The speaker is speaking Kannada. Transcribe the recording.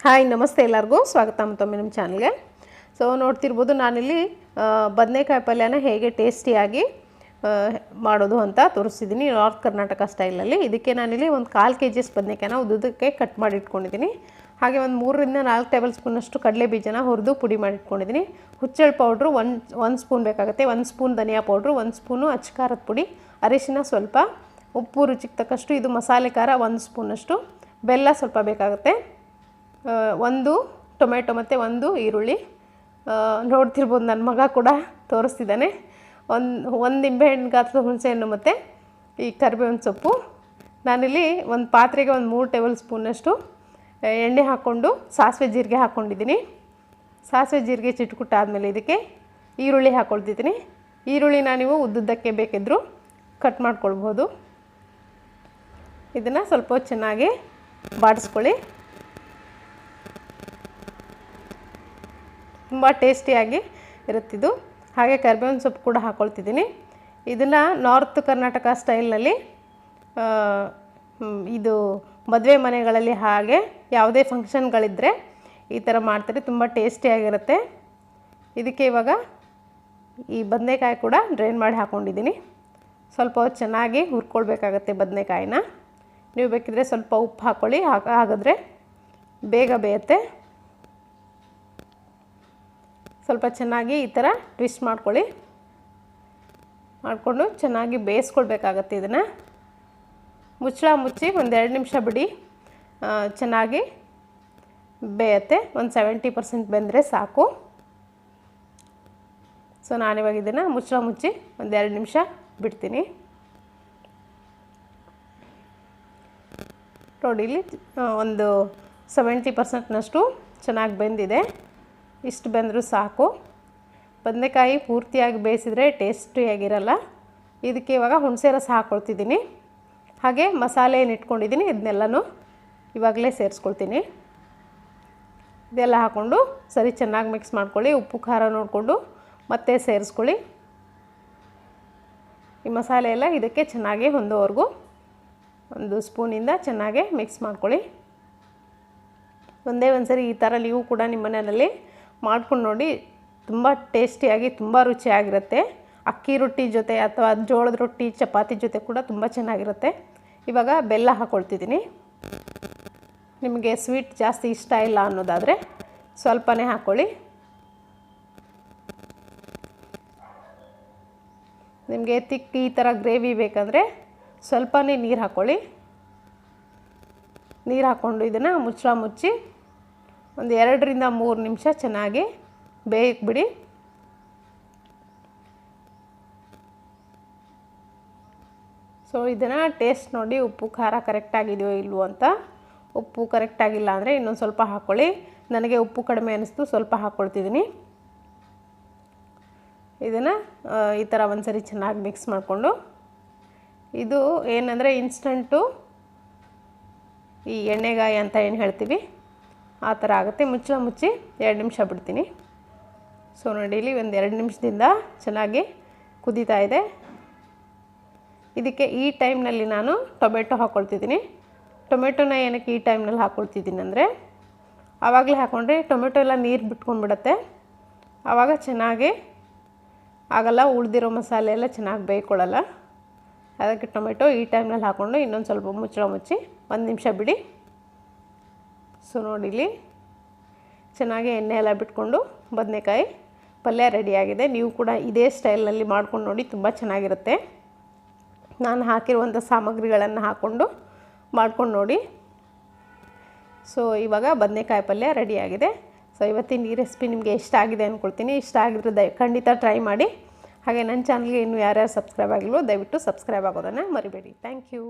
ಹಾಯ್ ನಮಸ್ತೆ ಎಲ್ಲರಿಗೂ ಸ್ವಾಗತ ಮತ್ತೊಮ್ಮೆ ನಮ್ಮ ಚಾನಲ್ಗೆ. ಸೊ ನೋಡ್ತಿರ್ಬೋದು ನಾನಿಲ್ಲಿ ಬದನೆಕಾಯಿ ಪಲ್ಯನ ಹೇಗೆ ಟೇಸ್ಟಿಯಾಗಿ ಮಾಡೋದು ಅಂತ ತೋರಿಸ್ತಿದ್ದೀನಿ ನಾರ್ತ್ ಕರ್ನಾಟಕ ಸ್ಟೈಲಲ್ಲಿ. ಇದಕ್ಕೆ ನಾನಿಲ್ಲಿ ಒಂದು 1/4 kg ಬದನೆಕಾಯಿನ ಉದ್ದುದಕ್ಕೆ ಕಟ್ ಮಾಡಿ ಇಟ್ಕೊಂಡಿದ್ದೀನಿ. ಹಾಗೆ ಒಂದು 3 ರಿಂದ 4 ಟೇಬಲ್ ಸ್ಪೂನಷ್ಟು ಕಡಲೆ ಬೀಜನ ಹುರಿದು ಪುಡಿ ಮಾಡಿ ಇಟ್ಕೊಂಡಿದ್ದೀನಿ. ಹುಚ್ಚೆಳ್ಳು ಪೌಡ್ರು 1 ಸ್ಪೂನ್ ಬೇಕಾಗುತ್ತೆ, 1 ಸ್ಪೂನ್ ಧನಿಯಾ ಪೌಡ್ರು, 1 ಸ್ಪೂನು ಅಚ್ಚಕಾರದ ಪುಡಿ, ಅರಿಶಿನ ಸ್ವಲ್ಪ, ಉಪ್ಪು ರುಚಿಗೆ ತಕ್ಕಷ್ಟು, ಇದು ಮಸಾಲೆ ಖಾರ 1 ಸ್ಪೂನಷ್ಟು, ಬೆಲ್ಲ ಸ್ವಲ್ಪ ಬೇಕಾಗುತ್ತೆ, 1 ಟೊಮೆಟೊ ಮತ್ತು 1 ಈರುಳ್ಳಿ. ನೋಡ್ತಿರ್ಬೋದು ನನ್ನ ಮಗ ಕೂಡ ತೋರಿಸ್ತಿದ್ದಾನೆ. ಒಂದು ನಿಂಬೆಹಣ್ಣು ಗಾತ್ರದ ಹುಣಸೆಹಣ್ಣು ಮತ್ತು ಈ ಕರಿಬೇವಿನ ಸೊಪ್ಪು. ನಾನಿಲ್ಲಿ ಒಂದು ಪಾತ್ರೆಗೆ ಒಂದು 3 ಟೇಬಲ್ ಸ್ಪೂನಷ್ಟು ಎಣ್ಣೆ ಹಾಕ್ಕೊಂಡು ಸಾಸಿವೆ ಜೀರಿಗೆ ಹಾಕ್ಕೊಂಡಿದ್ದೀನಿ. ಸಾಸಿವೆ ಜೀರಿಗೆ ಚಿಟ್ಕುಟ್ಟಾದಮೇಲೆ ಇದಕ್ಕೆ ಈರುಳ್ಳಿ ಹಾಕ್ಕೊಳ್ತಿದ್ದೀನಿ. ಈರುಳ್ಳಿನ ನೀವು ಉದ್ದುದ್ದಕ್ಕೆ ಬೇಕಿದ್ದರೂ ಕಟ್ ಮಾಡ್ಕೊಳ್ಬೋದು. ಇದನ್ನು ಸ್ವಲ್ಪ ಚೆನ್ನಾಗಿ ಬಾಡಿಸ್ಕೊಳ್ಳಿ. ತುಂಬ ಟೇಸ್ಟಿಯಾಗಿ ಇರುತ್ತಿದ್ದು. ಹಾಗೆ ಕರಿಬೇವಿನ ಸೊಪ್ಪು ಕೂಡ ಹಾಕ್ಕೊಳ್ತಿದ್ದೀನಿ. ಇದನ್ನು ನಾರ್ತ್ ಕರ್ನಾಟಕ ಸ್ಟೈಲ್ನಲ್ಲಿ ಇದು ಮದುವೆ ಮನೆಗಳಲ್ಲಿ ಹಾಗೆ ಯಾವುದೇ ಫಂಕ್ಷನ್ಗಳಿದ್ದರೆ ಈ ಥರ ಮಾಡ್ತಾರೆ, ತುಂಬ ಟೇಸ್ಟಿಯಾಗಿರುತ್ತೆ. ಇದಕ್ಕೆ ಇವಾಗ ಈ ಬದನೆಕಾಯಿ ಕೂಡ ಡ್ರೈನ್ ಮಾಡಿ ಹಾಕ್ಕೊಂಡಿದ್ದೀನಿ. ಸ್ವಲ್ಪ ಚೆನ್ನಾಗಿ ಹುರ್ಕೊಳ್ಬೇಕಾಗತ್ತೆ ಬದನೆಕಾಯಿನ. ನೀವು ಬೇಕಿದ್ರೆ ಸ್ವಲ್ಪ ಉಪ್ಪು ಹಾಕ್ಕೊಳ್ಳಿ, ಹಾಗಾದರೆ ಬೇಗ ಬೇಯುತ್ತೆ. ಸ್ವಲ್ಪ ಚೆನ್ನಾಗಿ ಈ ಥರ ಟ್ವಿಸ್ಟ್ ಮಾಡ್ಕೊಳ್ಳಿ. ಮಾಡಿಕೊಂಡು ಚೆನ್ನಾಗಿ ಬೇಯಿಸ್ಕೊಳ್ಬೇಕಾಗತ್ತೆ. ಇದನ್ನು ಮುಚ್ಚಳ ಮುಚ್ಚಿ ಒಂದು 2 ನಿಮಿಷ ಬಿಡಿ, ಚೆನ್ನಾಗಿ ಬೇಯುತ್ತೆ. ಒಂದು 70% ಬೆಂದರೆ ಸಾಕು. ಸೊ ನಾನಿವಾಗ ಇದನ್ನು ಮುಚ್ಚಳ ಮುಚ್ಚಿ ಒಂದು 2 ನಿಮಿಷ ಬಿಡ್ತೀನಿ. ನೋಡಿ ಇಲ್ಲಿ ಒಂದು 70%ನಷ್ಟು ಚೆನ್ನಾಗಿ ಬೆಂದಿದೆ. ಇಷ್ಟು ಬೆಂದರೂ ಸಾಕು. ಬದನೆಕಾಯಿ ಪೂರ್ತಿಯಾಗಿ ಬೇಯಿಸಿದರೆ ಟೇಸ್ಟಿಯಾಗಿರಲ್ಲ. ಇದಕ್ಕೆ ಇವಾಗ ಹುಣಸೆ ರಸ ಹಾಕ್ಕೊಳ್ತಿದ್ದೀನಿ. ಹಾಗೆ ಮಸಾಲೆ ಏನು ಇಟ್ಕೊಂಡಿದ್ದೀನಿ ಇದನ್ನೆಲ್ಲನೂ ಇವಾಗಲೇ ಸೇರಿಸ್ಕೊಳ್ತೀನಿ. ಇದೆಲ್ಲ ಹಾಕ್ಕೊಂಡು ಸರಿ ಚೆನ್ನಾಗಿ ಮಿಕ್ಸ್ ಮಾಡ್ಕೊಳ್ಳಿ. ಉಪ್ಪು ಖಾರ ನೋಡಿಕೊಂಡು ಮತ್ತೆ ಸೇರಿಸ್ಕೊಳ್ಳಿ. ಈ ಮಸಾಲೆ ಎಲ್ಲ ಇದಕ್ಕೆ ಚೆನ್ನಾಗಿ ಹೊಂದೋವರೆಗೂ 1 ಸ್ಪೂನಿಂದ ಚೆನ್ನಾಗಿ ಮಿಕ್ಸ್ ಮಾಡ್ಕೊಳ್ಳಿ. ಒಂದೇ ಒಂದು ಸರಿ ಈ ಥರ ನೀವು ಕೂಡ ನಿಮ್ಮ ಮನೆಯಲ್ಲಿ ಮಾಡ್ಕೊಂಡು ನೋಡಿ. ತುಂಬ ಟೇಸ್ಟಿಯಾಗಿ ತುಂಬ ರುಚಿಯಾಗಿರುತ್ತೆ. ಅಕ್ಕಿ ರೊಟ್ಟಿ ಜೊತೆ ಅಥವಾ ಜೋಳದ ರೊಟ್ಟಿ ಚಪಾತಿ ಜೊತೆ ಕೂಡ ತುಂಬ ಚೆನ್ನಾಗಿರುತ್ತೆ. ಇವಾಗ ಬೆಲ್ಲ ಹಾಕ್ಕೊಳ್ತಿದ್ದೀನಿ. ನಿಮಗೆ ಸ್ವೀಟ್ ಜಾಸ್ತಿ ಇಷ್ಟ ಇಲ್ಲ ಅನ್ನೋದಾದರೆ ಸ್ವಲ್ಪನೇ ಹಾಕ್ಕೊಳ್ಳಿ. ನಿಮಗೆ ತಿಕ್ ಈ ಥರ ಗ್ರೇವಿ ಬೇಕಂದರೆ ಸ್ವಲ್ಪನೇ ನೀರು ಹಾಕ್ಕೊಳ್ಳಿ. ನೀರು ಹಾಕ್ಕೊಂಡು ಇದನ್ನು ಮುಚ್ಚಳ ಮುಚ್ಚಿ ಒಂದು 2 ರಿಂದ 3 ನಿಮಿಷ ಚೆನ್ನಾಗಿ ಬೇಯಕ್ಕೆ ಬಿಡಿ. ಸೊ ಇದನ್ನು ಟೇಸ್ಟ್ ನೋಡಿ, ಉಪ್ಪು ಖಾರ ಕರೆಕ್ಟಾಗಿದೆಯೋ ಇಲ್ವೋ ಅಂತ. ಉಪ್ಪು ಕರೆಕ್ಟಾಗಿಲ್ಲ ಅಂದರೆ ಇನ್ನೊಂದು ಸ್ವಲ್ಪ ಹಾಕ್ಕೊಳ್ಳಿ. ನನಗೆ ಉಪ್ಪು ಕಡಿಮೆ ಅನ್ನಿಸ್ತು, ಸ್ವಲ್ಪ ಹಾಕ್ಕೊಳ್ತಿದ್ದೀನಿ. ಇದನ್ನು ಈ ಥರ ಒಂದು ಸರಿ ಚೆನ್ನಾಗಿ ಮಿಕ್ಸ್ ಮಾಡಿಕೊಂಡು, ಇದು ಏನಂದರೆ ಇನ್ಸ್ಟಂಟು ಈ ಎಣ್ಣೆಗಾಯಿ ಅಂತ ಏನು ಹೇಳ್ತೀವಿ ಆ ಥರ ಆಗುತ್ತೆ. ಮುಚ್ಚಳ ಮುಚ್ಚಿ 2 ನಿಮಿಷ ಬಿಡ್ತೀನಿ. ಸೊ ನೋಡಿ ಇಲ್ಲಿ ಒಂದು 2 ನಿಮಿಷದಿಂದ ಚೆನ್ನಾಗಿ ಕುದೀತಾ ಇದೆ. ಇದಕ್ಕೆ ಈ ಟೈಮ್ನಲ್ಲಿ ನಾನು ಟೊಮೆಟೊ ಹಾಕ್ಕೊಳ್ತಿದ್ದೀನಿ. ಟೊಮೆಟೊನ ಏನಕ್ಕೆ ಈ ಟೈಮ್ನಲ್ಲಿ ಹಾಕ್ಕೊಳ್ತಿದ್ದೀನಿ ಅಂದರೆ, ಆವಾಗಲೇ ಹಾಕ್ಕೊಂಡ್ರೆ ಟೊಮೆಟೊ ಎಲ್ಲ ನೀರು ಬಿಟ್ಕೊಂಡ್ಬಿಡುತ್ತೆ. ಆವಾಗ ಚೆನ್ನಾಗಿ ಆಗಲ್ಲ, ಉಳಿದಿರೋ ಮಸಾಲೆ ಎಲ್ಲ ಚೆನ್ನಾಗಿ ಬೇಯ್ಕೊಳ್ಳಲ್ಲ. ಅದಕ್ಕೆ ಟೊಮೆಟೊ ಈ ಟೈಮ್ನಲ್ಲಿ ಹಾಕ್ಕೊಂಡು ಇನ್ನೊಂದು ಸ್ವಲ್ಪ ಮುಚ್ಚಳ ಮುಚ್ಚಿ 1 ನಿಮಿಷ ಬಿಡಿ. ಸೊ ನೋಡಿ ಇಲ್ಲಿ ಚೆನ್ನಾಗಿ ಎಣ್ಣೆ ಎಲ್ಲ ಬಿಟ್ಕೊಂಡು ಬದನೆಕಾಯಿ ಪಲ್ಯ ರೆಡಿಯಾಗಿದೆ. ನೀವು ಕೂಡ ಇದೇ ಸ್ಟೈಲ್ನಲ್ಲಿ ಮಾಡ್ಕೊಂಡು ನೋಡಿ, ತುಂಬ ಚೆನ್ನಾಗಿರುತ್ತೆ. ನಾನು ಹಾಕಿರುವಂಥ ಸಾಮಗ್ರಿಗಳನ್ನು ಹಾಕ್ಕೊಂಡು ಮಾಡ್ಕೊಂಡು ನೋಡಿ. ಸೊ ಇವಾಗ ಬದನೆಕಾಯಿ ಪಲ್ಯ ರೆಡಿಯಾಗಿದೆ. ಸೊ ಇವತ್ತಿನ ಈ ರೆಸಿಪಿ ನಿಮಗೆ ಇಷ್ಟ ಆಗಿದೆ ಅಂದ್ಕೊಳ್ತೀನಿ. ಇಷ್ಟ ಆಗಿದ್ರೆ ಖಂಡಿತ ಟ್ರೈ ಮಾಡಿ. ಹಾಗೆ ನನ್ನ ಚಾನಲ್ಗೆ ಇನ್ನೂ ಯಾರ್ಯಾರು ಸಬ್ಸ್ಕ್ರೈಬ್ ಆಗಿಲ್ವೋ ದಯವಿಟ್ಟು ಸಬ್ಸ್ಕ್ರೈಬ್ ಆಗೋದನ್ನು ಮರಿಬೇಡಿ. Thank you.